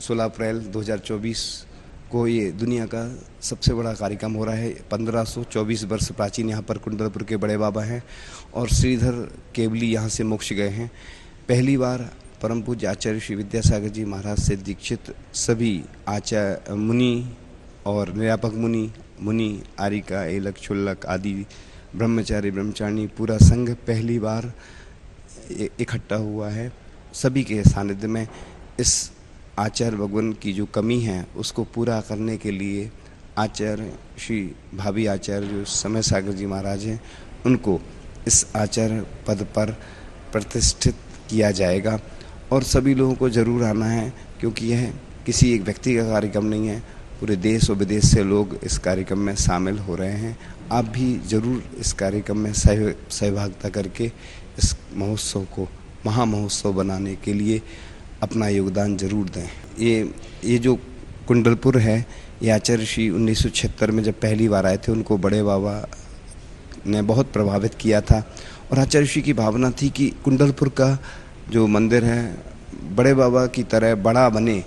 16 अप्रैल 2024 को ये दुनिया का सबसे बड़ा कार्यक्रम हो रहा है। 1524 वर्ष प्राचीन यहाँ पर कुंडलपुर के बड़े बाबा हैं और श्रीधर केवली यहाँ से मोक्ष गए हैं। पहली बार परम पूज्य आचार्य श्री विद्यासागर जी महाराज से दीक्षित सभी आचार्य मुनि और निरापक मुनि आरिका एलक क्षुल्लक आदि ब्रह्मचारी ब्रह्मचारिणी पूरा संघ पहली बार इकट्ठा हुआ है। सभी के सानिध्य में इस आचार्य भगवान की जो कमी है उसको पूरा करने के लिए आचार्य श्री भावी आचार्य जो समय सागर जी महाराज हैं उनको इस आचार्य पद पर प्रतिष्ठित किया जाएगा और सभी लोगों को ज़रूर आना है, क्योंकि यह किसी एक व्यक्ति का कार्यक्रम नहीं है। पूरे देश और विदेश से लोग इस कार्यक्रम में शामिल हो रहे हैं। आप भी ज़रूर इस कार्यक्रम में सहभागिता करके इस महोत्सव को महामहोत्सव बनाने के लिए अपना योगदान जरूर दें। ये जो कुंडलपुर है, ये आचार्य श्री 1976 में जब पहली बार आए थे उनको बड़े बाबा ने बहुत प्रभावित किया था और आचार्य श्री की भावना थी कि कुंडलपुर का जो मंदिर है बड़े बाबा की तरह बड़ा बने,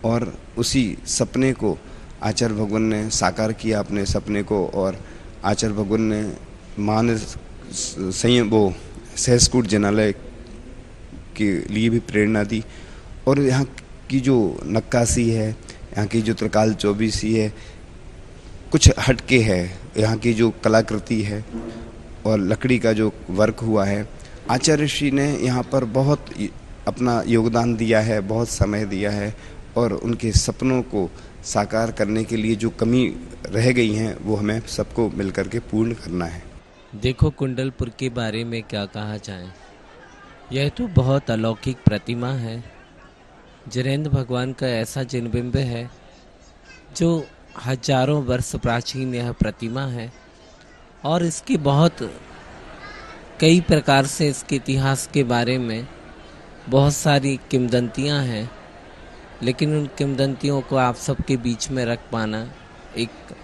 और उसी सपने को आचार्य भगवान ने साकार किया अपने सपने को। और आचार्य भगवान ने मानस सहस्कूट जिनालय के लिए भी प्रेरणा दी और यहाँ की जो नक्काशी है, यहाँ की जो त्रिकाल चौबीसी है, कुछ हटके है। यहाँ की जो कलाकृति है और लकड़ी का जो वर्क हुआ है, आचार्य श्री ने यहाँ पर बहुत अपना योगदान दिया है, बहुत समय दिया है और उनके सपनों को साकार करने के लिए जो कमी रह गई हैं वो हमें सबको मिलकर के पूर्ण करना है। देखो, कुंडलपुर के बारे में क्या कहा जाए, यह तो बहुत अलौकिक प्रतिमा है। जिनेंद्र भगवान का ऐसा जिनबिंब है जो हजारों वर्ष प्राचीन यह प्रतिमा है और इसकी बहुत कई प्रकार से इसके इतिहास के बारे में बहुत सारी किंवदंतियां हैं, लेकिन उन किंवदंतियों को आप सबके बीच में रख पाना एक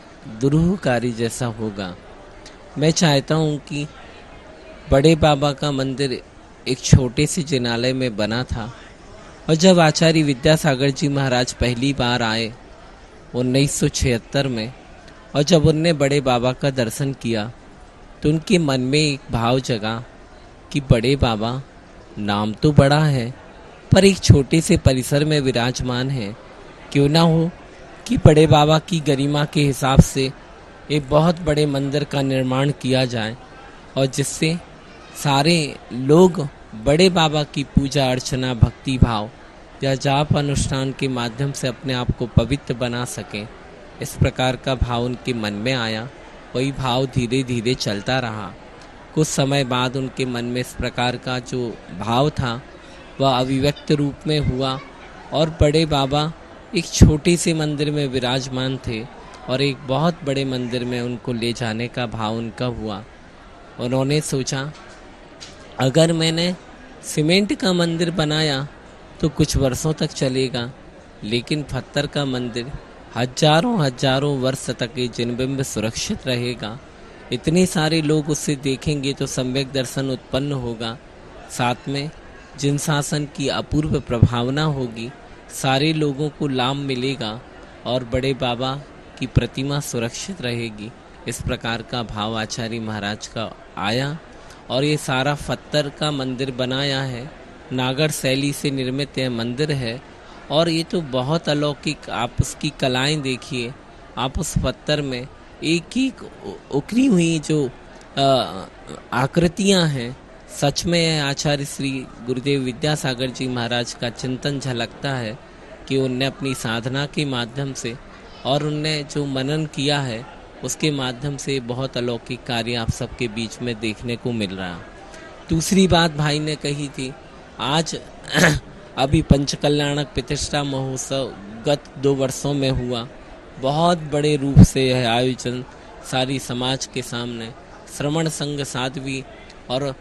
दुरूह कार्य जैसा होगा। मैं चाहता हूं कि बड़े बाबा का मंदिर एक छोटे से जिनालय में बना था और जब आचार्य विद्यासागर जी महाराज पहली बार आए 1976 में और जब उनने बड़े बाबा का दर्शन किया तो उनके मन में एक भाव जगा कि बड़े बाबा नाम तो बड़ा है पर एक छोटे से परिसर में विराजमान है। क्यों ना हो कि बड़े बाबा की गरिमा के हिसाब से एक बहुत बड़े मंदिर का निर्माण किया जाए और जिससे सारे लोग बड़े बाबा की पूजा अर्चना भक्ति भाव या जाप अनुष्ठान के माध्यम से अपने आप को पवित्र बना सकें। इस प्रकार का भाव उनके मन में आया। वही भाव धीरे धीरे चलता रहा। कुछ समय बाद उनके मन में इस प्रकार का जो भाव था वह अभिव्यक्त रूप में हुआ और बड़े बाबा एक छोटे से मंदिर में विराजमान थे और एक बहुत बड़े मंदिर में उनको ले जाने का भाव उनका हुआ। उन्होंने सोचा, अगर मैंने सीमेंट का मंदिर बनाया तो कुछ वर्षों तक चलेगा, लेकिन पत्थर का मंदिर हजारों वर्ष तक ये जिनबिंब सुरक्षित रहेगा। इतने सारे लोग उसे देखेंगे तो सम्यक दर्शन उत्पन्न होगा, साथ में जिन शासन की अपूर्व प्रभावना होगी, सारे लोगों को लाभ मिलेगा और बड़े बाबा की प्रतिमा सुरक्षित रहेगी। इस प्रकार का भाव आचार्य महाराज का आया और ये सारा पत्थर का मंदिर बनाया है। नागर शैली से निर्मित यह मंदिर है और ये तो बहुत अलौकिक। आप उसकी कलाएं देखिए, आप उस पत्थर में एक एक उकरी हुई जो आकृतियां हैं, सच में आचार्य श्री गुरुदेव विद्यासागर जी महाराज का चिंतन झलकता है कि उनने अपनी साधना के माध्यम से और उनने जो मनन किया है उसके माध्यम से बहुत अलौकिक कार्य आप सबके बीच में देखने को मिल रहा। दूसरी बात भाई ने कही थी, आज अभी पंचकल्याणक प्रतिष्ठा महोत्सव गत 2 वर्षों में हुआ। बहुत बड़े रूप से यह आयोजन सारी समाज के सामने श्रमण संघ साध्वी और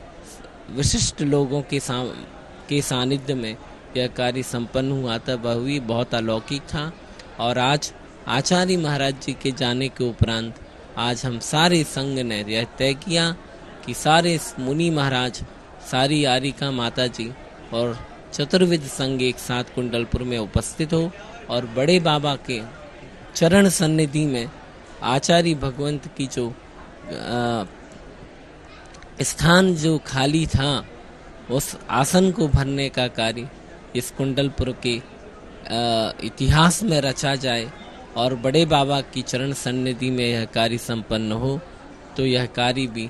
विशिष्ट लोगों के सानिध्य में यह कार्य संपन्न हुआ था। वह भी बहुत अलौकिक था और आज आचार्य महाराज जी के जाने के उपरांत आज हम सारे संघ ने यह तय किया कि सारे मुनि महाराज, सारी आरिका माता जी और चतुर्विध संघ एक साथ कुंडलपुर में उपस्थित हो और बड़े बाबा के चरण सन्निधि में आचार्य भगवंत की जो स्थान जो खाली था उस आसन को भरने का कार्य इस कुंडलपुर के इतिहास में रचा जाए और बड़े बाबा की चरण सन्निधि में यह कार्य संपन्न हो, तो यह कार्य भी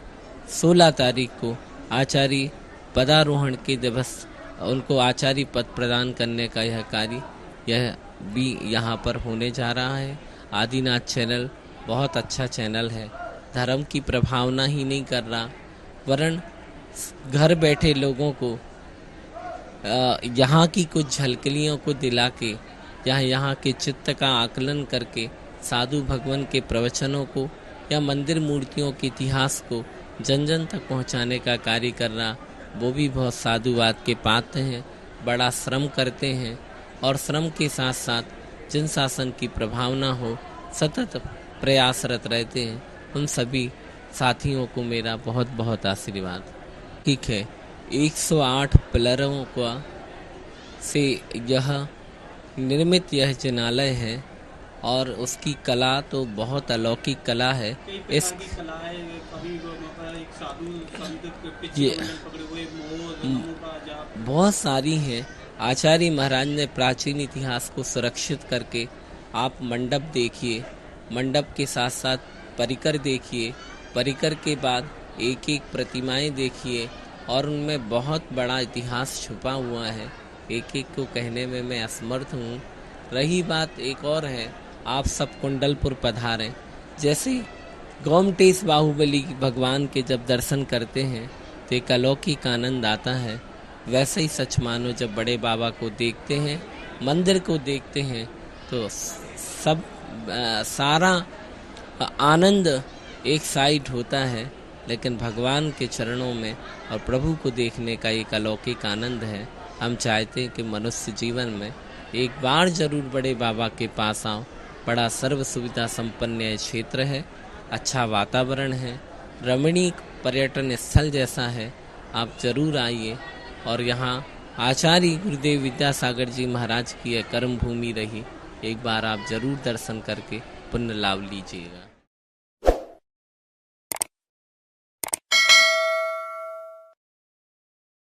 16 तारीख को आचार्य पदारोहण के दिवस उनको आचार्य पद प्रदान करने का यह कार्य यह भी यहाँ पर होने जा रहा है। आदिनाथ चैनल बहुत अच्छा चैनल है, धर्म की प्रभावना ही नहीं कर रहा वरन घर बैठे लोगों को यहाँ की कुछ झलकलियों को दिला के यहाँ के चित्त का आकलन करके साधु भगवान के प्रवचनों को या मंदिर मूर्तियों के इतिहास को जन जन तक पहुँचाने का कार्य कर रहा, वो भी बहुत साधुवाद के पात्र हैं, बड़ा श्रम करते हैं और श्रम के साथ साथ जिन शासन की प्रभावना हो सतत प्रयासरत रहते हैं। उन सभी साथियों को मेरा बहुत बहुत आशीर्वाद। ठीक है, 108 पिलरों का से यह निर्मित यह जिनालय है और उसकी कला तो बहुत अलौकिक कला है। इस ये बहुत सारी हैं। आचार्य महाराज ने प्राचीन इतिहास को सुरक्षित करके आप मंडप देखिए, मंडप के साथ साथ परिकर देखिए, परिकर के बाद एक एक प्रतिमाएं देखिए और उनमें बहुत बड़ा इतिहास छुपा हुआ है। एक एक को कहने में मैं असमर्थ हूँ। रही बात एक और है, आप सब कुंडलपुर पधारें। जैसे गोमटेश बाहुबली भगवान के जब दर्शन करते हैं तो एक अलौकिक आनंद आता है, वैसे ही सच मानो जब बड़े बाबा को देखते हैं, मंदिर को देखते हैं तो सब सारा आनंद एक साइड होता है, लेकिन भगवान के चरणों में और प्रभु को देखने का एक अलौकिक आनंद है। हम चाहते हैं कि मनुष्य जीवन में एक बार जरूर बड़े बाबा के पास आओ। बड़ा सर्व सुविधा संपन्न यह क्षेत्र है, अच्छा वातावरण है, रमणीक पर्यटन स्थल जैसा है। आप जरूर आइए और यहाँ आचार्य गुरुदेव विद्यासागर जी महाराज की यह कर्म भूमि रही, एक बार आप जरूर दर्शन करके पुण्य लाभ लीजिएगा।